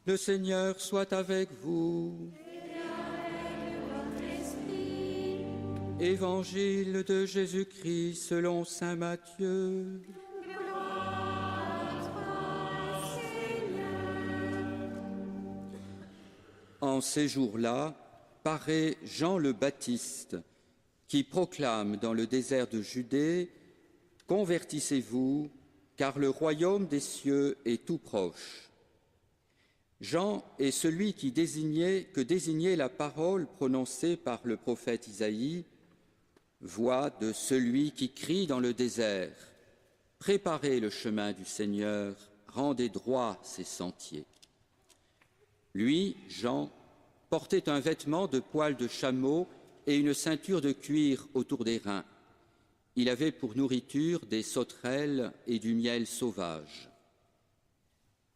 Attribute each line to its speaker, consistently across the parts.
Speaker 1: Le Seigneur soit avec vous.
Speaker 2: Et avec votre esprit.
Speaker 1: Évangile de Jésus-Christ selon saint Matthieu.
Speaker 2: Gloire à toi, Seigneur.
Speaker 1: En ces jours-là, paraît Jean le Baptiste, qui proclame dans le désert de Judée « Convertissez-vous, car le royaume des cieux est tout proche ». Jean est celui que désignait la parole prononcée par le prophète Isaïe, « Voix de celui qui crie dans le désert, préparez le chemin du Seigneur, rendez droits ses sentiers ». Lui, Jean, portait un vêtement de poil de chameau et une ceinture de cuir autour des reins. Il avait pour nourriture des sauterelles et du miel sauvage.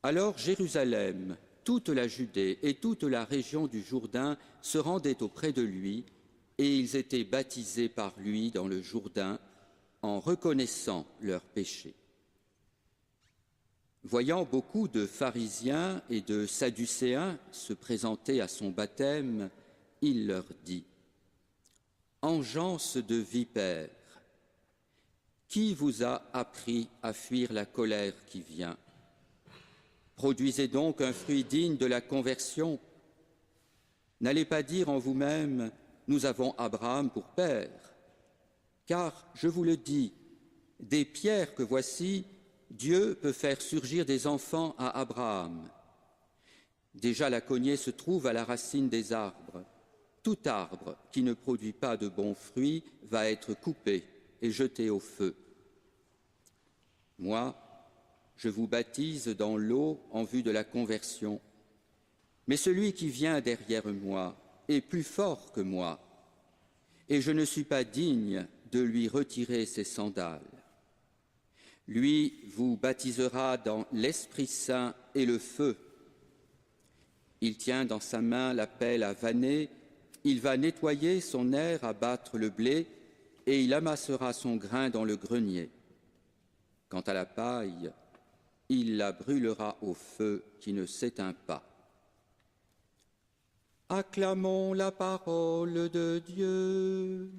Speaker 1: Alors Jérusalem, toute la Judée et toute la région du Jourdain se rendaient auprès de lui, et ils étaient baptisés par lui dans le Jourdain en reconnaissant leurs péchés. Voyant beaucoup de pharisiens et de sadducéens se présenter à son baptême, il leur dit « Engeance de vipères, qui vous a appris à fuir la colère qui vient? Produisez donc un fruit digne de la conversion. N'allez pas dire en vous-même « Nous avons Abraham pour père », car, je vous le dis, des pierres que voici, Dieu peut faire surgir des enfants à Abraham. Déjà la cognée se trouve à la racine des arbres. Tout arbre qui ne produit pas de bons fruits va être coupé et jeté au feu. Moi, je vous baptise dans l'eau en vue de la conversion. Mais celui qui vient derrière moi est plus fort que moi, et je ne suis pas digne de lui retirer ses sandales. Lui vous baptisera dans l'Esprit Saint et le feu. Il tient dans sa main la pelle à vanner, il va nettoyer son aire à battre le blé, et il amassera son grain dans le grenier. Quant à la paille, il la brûlera au feu qui ne s'éteint pas. Acclamons la parole de Dieu.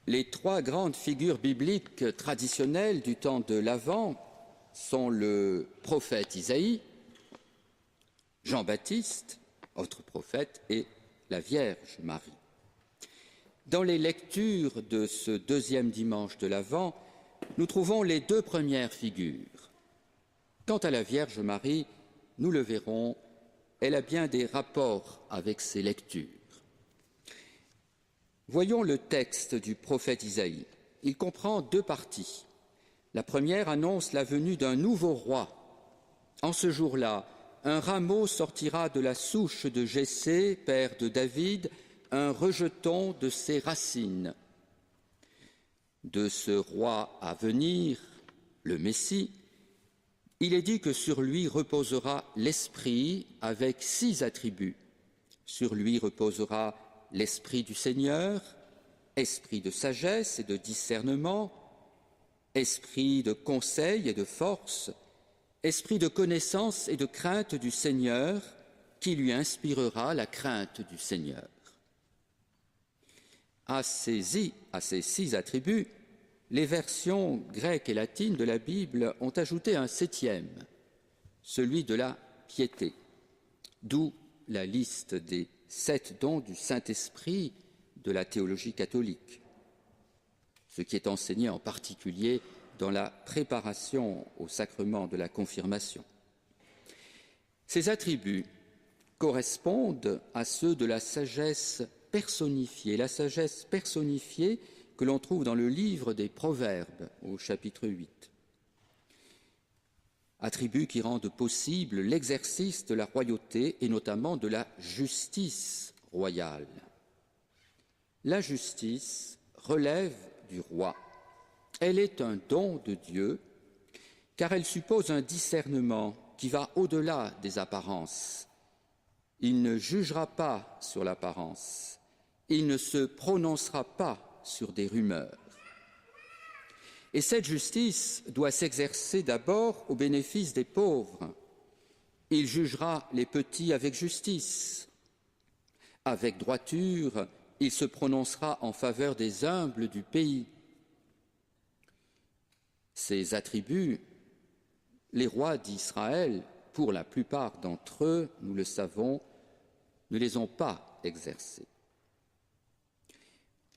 Speaker 1: Les trois grandes figures bibliques traditionnelles du temps de l'Avent sont le prophète Isaïe, Jean-Baptiste, autre prophète, et la Vierge Marie. Dans les lectures de ce deuxième dimanche de l'Avent, nous trouvons les deux premières figures. Quant à la Vierge Marie, nous le verrons, elle a bien des rapports avec ces lectures. Voyons le texte du prophète Isaïe. Il comprend deux parties. La première annonce la venue d'un nouveau roi. En ce jour-là, un rameau sortira de la souche de Jessé, père de David, un rejeton de ses racines. De ce roi à venir, le Messie, il est dit que sur lui reposera l'Esprit avec 6 attributs. Sur lui reposera l'Esprit du Seigneur, esprit de sagesse et de discernement, esprit de conseil et de force, esprit de connaissance et de crainte du Seigneur, qui lui inspirera la crainte du Seigneur. À ces 6 attributs, les versions grecques et latines de la Bible ont ajouté un 7e, celui de la piété, d'où la liste des 7 dons du Saint-Esprit de la théologie catholique, ce qui est enseigné en particulier dans la préparation au sacrement de la confirmation. Ces attributs correspondent à ceux de la sagesse personnifiée que l'on trouve dans le livre des Proverbes au chapitre 8. Attributs qui rendent possible l'exercice de la royauté et notamment de la justice royale. La justice relève du roi. Elle est un don de Dieu, car elle suppose un discernement qui va au-delà des apparences. Il ne jugera pas sur l'apparence. Il ne se prononcera pas sur des rumeurs. Et cette justice doit s'exercer d'abord au bénéfice des pauvres. Il jugera les petits avec justice. Avec droiture, il se prononcera en faveur des humbles du pays. Ces attributs, les rois d'Israël, pour la plupart d'entre eux, nous le savons, ne les ont pas exercés.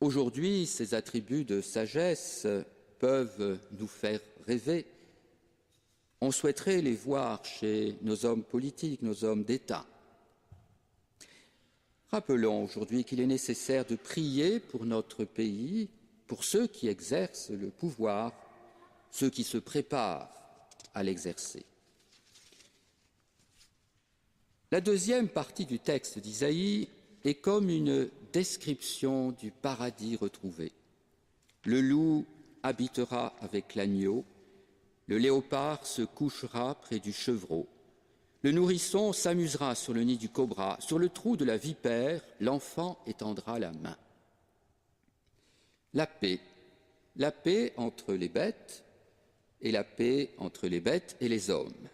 Speaker 1: Aujourd'hui, ces attributs de sagesse peuvent nous faire rêver. On souhaiterait les voir chez nos hommes politiques, nos hommes d'État. Rappelons aujourd'hui qu'il est nécessaire de prier pour notre pays, pour ceux qui exercent le pouvoir, ceux qui se préparent à l'exercer. La deuxième partie du texte d'Isaïe est comme une description du paradis retrouvé. Le loup habitera avec l'agneau, le léopard se couchera près du chevreau, le nourrisson s'amusera sur le nid du cobra, sur le trou de la vipère, l'enfant étendra la main. La paix entre les bêtes et la paix entre les bêtes et les hommes,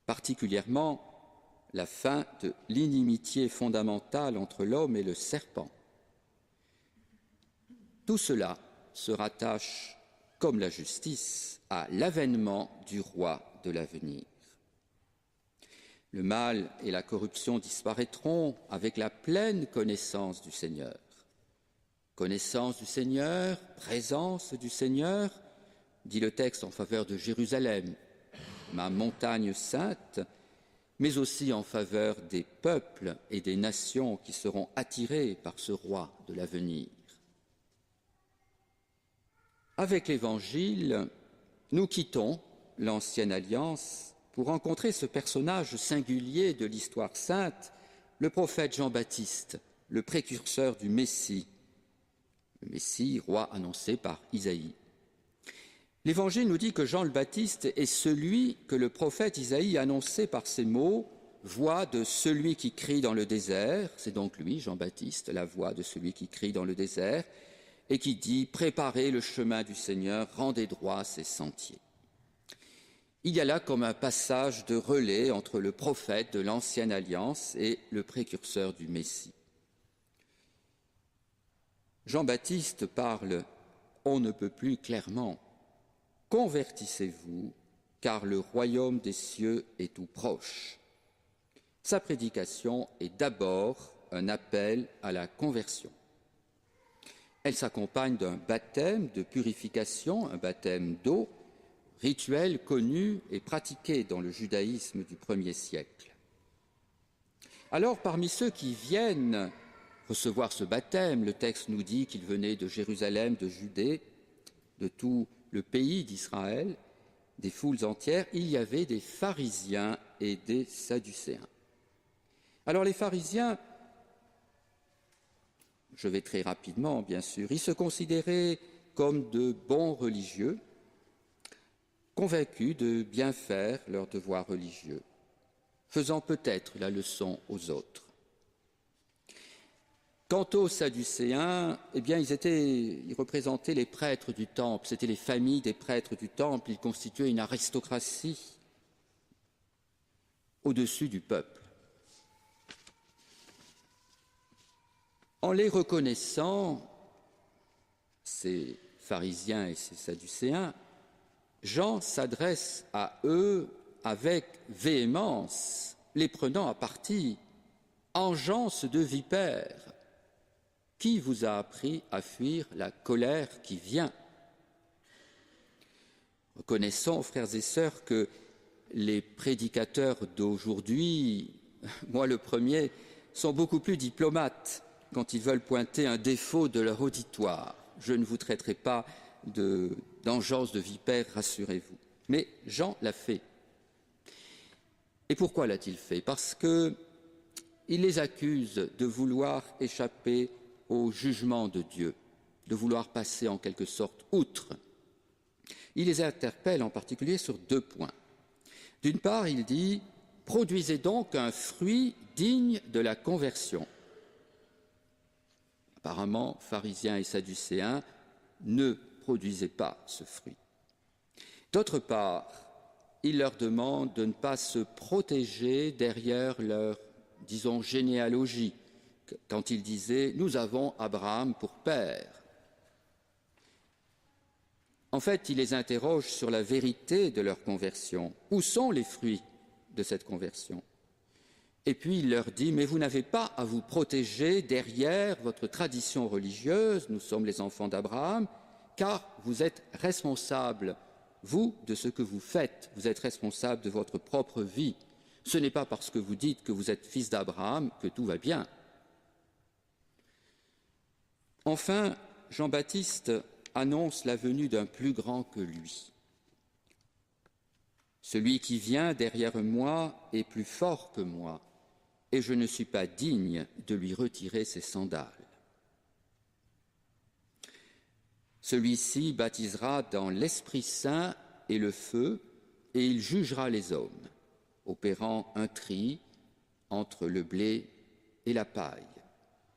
Speaker 1: particulièrement la fin de l'inimitié fondamentale entre l'homme et le serpent. Tout cela se rattache, comme la justice, à l'avènement du roi de l'avenir. Le mal et la corruption disparaîtront avec la pleine connaissance du Seigneur. Connaissance du Seigneur, présence du Seigneur, dit le texte en faveur de Jérusalem, ma montagne sainte, mais aussi en faveur des peuples et des nations qui seront attirés par ce roi de l'avenir. Avec l'Évangile, nous quittons l'ancienne alliance pour rencontrer ce personnage singulier de l'histoire sainte, le prophète Jean-Baptiste, le précurseur du Messie, le Messie, roi annoncé par Isaïe. L'Évangile nous dit que Jean le Baptiste est celui que le prophète Isaïe annonçait par ces mots « Voix de celui qui crie dans le désert », c'est donc lui, Jean-Baptiste, la voix de celui qui crie dans le désert, et qui dit « Préparez le chemin du Seigneur, rendez droit ses sentiers ». Il y a là comme un passage de relais entre le prophète de l'Ancienne Alliance et le précurseur du Messie. Jean-Baptiste parle « On ne peut plus clairement ». Convertissez-vous, car le royaume des cieux est tout proche. Sa prédication est d'abord un appel à la conversion. Elle s'accompagne d'un baptême de purification, un baptême d'eau, rituel connu et pratiqué dans le judaïsme du 1er siècle. Alors, parmi ceux qui viennent recevoir ce baptême, le texte nous dit qu'ils venaient de Jérusalem, de Judée, de tout le pays d'Israël, des foules entières, il y avait des pharisiens et des sadducéens. Alors les pharisiens, je vais très rapidement bien sûr, ils se considéraient comme de bons religieux, convaincus de bien faire leur devoir religieux, faisant peut-être la leçon aux autres. Quant aux Sadducéens, eh bien, ils représentaient les prêtres du temple, c'étaient les familles des prêtres du temple, ils constituaient une aristocratie au-dessus du peuple. En les reconnaissant, ces pharisiens et ces Sadducéens, Jean s'adresse à eux avec véhémence, les prenant à partie. « Engeance de vipères, qui vous a appris à fuir la colère qui vient ?» Reconnaissons, frères et sœurs, que les prédicateurs d'aujourd'hui, moi le premier, sont beaucoup plus diplomates quand ils veulent pointer un défaut de leur auditoire. Je ne vous traiterai pas d'engeance de vipère, rassurez-vous. Mais Jean l'a fait. Et pourquoi l'a-t-il fait? Parce qu'il les accuse de vouloir échapper au jugement de Dieu, de vouloir passer en quelque sorte outre. Il les interpelle en particulier sur deux points. D'une part, il dit « Produisez donc un fruit digne de la conversion ». Apparemment, pharisiens et sadducéens ne produisaient pas ce fruit. D'autre part, il leur demande de ne pas se protéger derrière leur, disons, généalogie, quand il disait « Nous avons Abraham pour père ». En fait, il les interroge sur la vérité de leur conversion. Où sont les fruits de cette conversion? Et puis il leur dit « Mais vous n'avez pas à vous protéger derrière votre tradition religieuse, nous sommes les enfants d'Abraham, car vous êtes responsables, vous, de ce que vous faites, vous êtes responsables de votre propre vie. Ce n'est pas parce que vous dites que vous êtes fils d'Abraham que tout va bien. » Enfin, Jean-Baptiste annonce la venue d'un plus grand que lui. « Celui qui vient derrière moi est plus fort que moi, et je ne suis pas digne de lui retirer ses sandales. » Celui-ci baptisera dans l'Esprit Saint et le feu, et il jugera les hommes, opérant un tri entre le blé et la paille.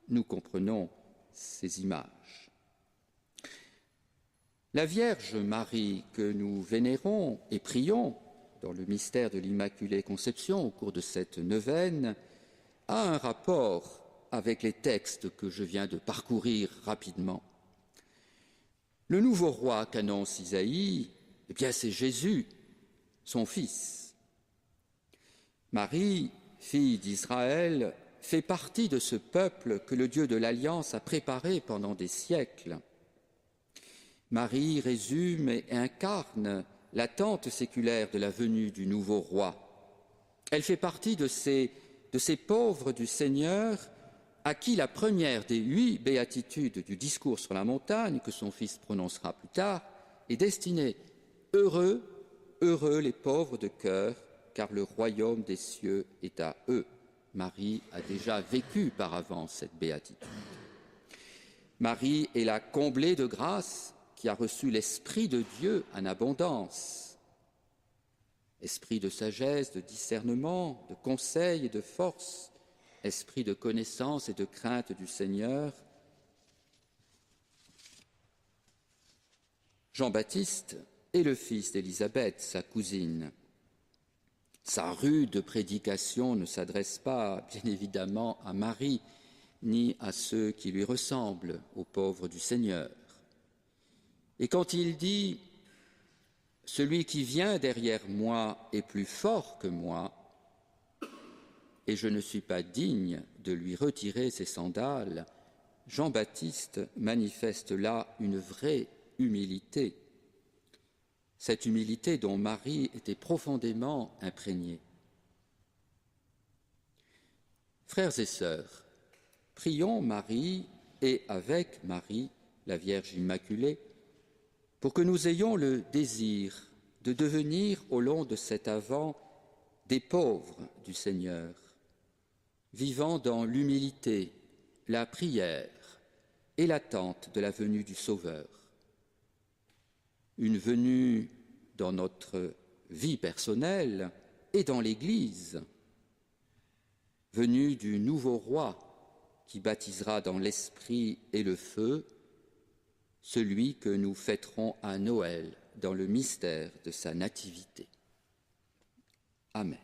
Speaker 1: Nous comprenons ces images. La Vierge Marie que nous vénérons et prions dans le mystère de l'Immaculée Conception au cours de cette neuvaine a un rapport avec les textes que je viens de parcourir rapidement. Le nouveau roi qu'annonce Isaïe, eh bien c'est Jésus, son fils. Marie, fille d'Israël, fait partie de ce peuple que le Dieu de l'Alliance a préparé pendant des siècles. Marie résume et incarne l'attente séculaire de la venue du nouveau roi. Elle fait partie de ces pauvres du Seigneur à qui la première des 8 béatitudes du discours sur la montagne, que son fils prononcera plus tard, est destinée. Heureux, heureux les pauvres de cœur, car le royaume des cieux est à eux. Marie a déjà vécu par avance cette béatitude. Marie est la comblée de grâce qui a reçu l'Esprit de Dieu en abondance. Esprit de sagesse, de discernement, de conseil et de force, esprit de connaissance et de crainte du Seigneur. Jean-Baptiste est le fils d'Élisabeth, sa cousine. Sa rude prédication ne s'adresse pas, bien évidemment, à Marie, ni à ceux qui lui ressemblent, aux pauvres du Seigneur. Et quand il dit « Celui qui vient derrière moi est plus fort que moi, et je ne suis pas digne de lui retirer ses sandales », Jean-Baptiste manifeste là une vraie humilité. Cette humilité dont Marie était profondément imprégnée. Frères et sœurs, prions Marie et avec Marie, la Vierge Immaculée, pour que nous ayons le désir de devenir au long de cet Avent des pauvres du Seigneur, vivant dans l'humilité, la prière et l'attente de la venue du Sauveur. Une venue dans notre vie personnelle et dans l'Église, venue du nouveau roi qui baptisera dans l'esprit et le feu, celui que nous fêterons à Noël dans le mystère de sa nativité. Amen.